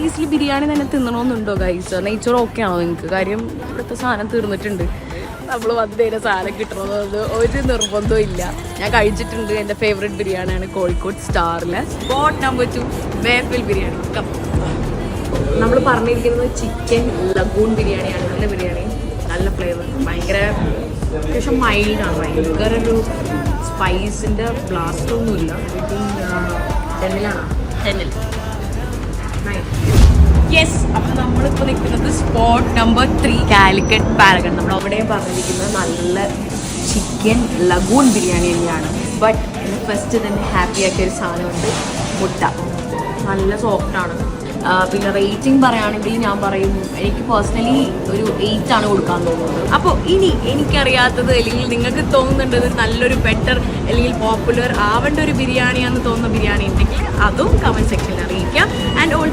സീരീസിൽ ബിരിയാണി തന്നെ തിന്നണമെന്നുണ്ടോ ഗൈസ്? നെയ്ച്ചോറ് ഓക്കെ ആണോ നിങ്ങൾക്ക്? കാര്യം ഇവിടുത്തെ സാധനം തീർന്നിട്ടുണ്ട്. നമ്മൾ വന്നതിൻ്റെ സാധനം കിട്ടണമെന്നത് ഒരു നിർബന്ധവും ഇല്ല. ഞാൻ കഴിച്ചിട്ടുണ്ട്. എൻ്റെ ഫേവറേറ്റ് ബിരിയാണിയാണ് കോഴിക്കോട് സ്റ്റാറിലെ സ്പോട്ട് നമ്പർ 2 വേഫിൽ ബിരിയാണി. നമ്മൾ പറഞ്ഞിരിക്കുന്നത് ചിക്കൻ ലഗൂൺ ബിരിയാണിയാണ്. നല്ല ബിരിയാണി, നല്ല ഫ്ലേവർ, ഭയങ്കര അത്യാവശ്യം മൈൽഡാണ്. ഭയങ്കര ഒരു സ്പൈസിൻ്റെ ബ്ലാസ്റ്റൊന്നുമില്ല. ടെന്നിലാണ്, ടെന്നിൽ. യെസ്, അപ്പം നമ്മളിപ്പോൾ നിൽക്കുന്നത് സ്പോട്ട് നമ്പർ 3 കാലിക്കറ്റ് പാരഗൺ. നമ്മൾ അവിടെയും പറഞ്ഞിരിക്കുന്നത് നല്ല ചിക്കൻ ലഗൂൺ ബിരിയാണി തന്നെയാണ്. ബട്ട് എന്നെ ഫസ്റ്റ് തന്നെ ഹാപ്പി ആക്കിയൊരു സാധനമുണ്ട്, മുട്ട. നല്ല സോഫ്റ്റാണ്. പിന്നെ റേറ്റിംഗ് പറയുകയാണെങ്കിൽ ഞാൻ പറയും, എനിക്ക് പേഴ്സണലി ഒരു 8 ആണ് കൊടുക്കാൻ തോന്നുന്നത്. അപ്പോൾ ഇനി എനിക്കറിയാത്തത് അല്ലെങ്കിൽ നിങ്ങൾക്ക് തോന്നുന്നുണ്ടത് നല്ലൊരു ബെറ്റർ അല്ലെങ്കിൽ പോപ്പുലർ ആവേണ്ട ഒരു ബിരിയാണിയാണെന്ന് തോന്നുന്ന ബിരിയാണി ഉണ്ടെങ്കിൽ അതും കമൻറ്റ് സെക്ഷനിൽ അറിയിക്കാം. And also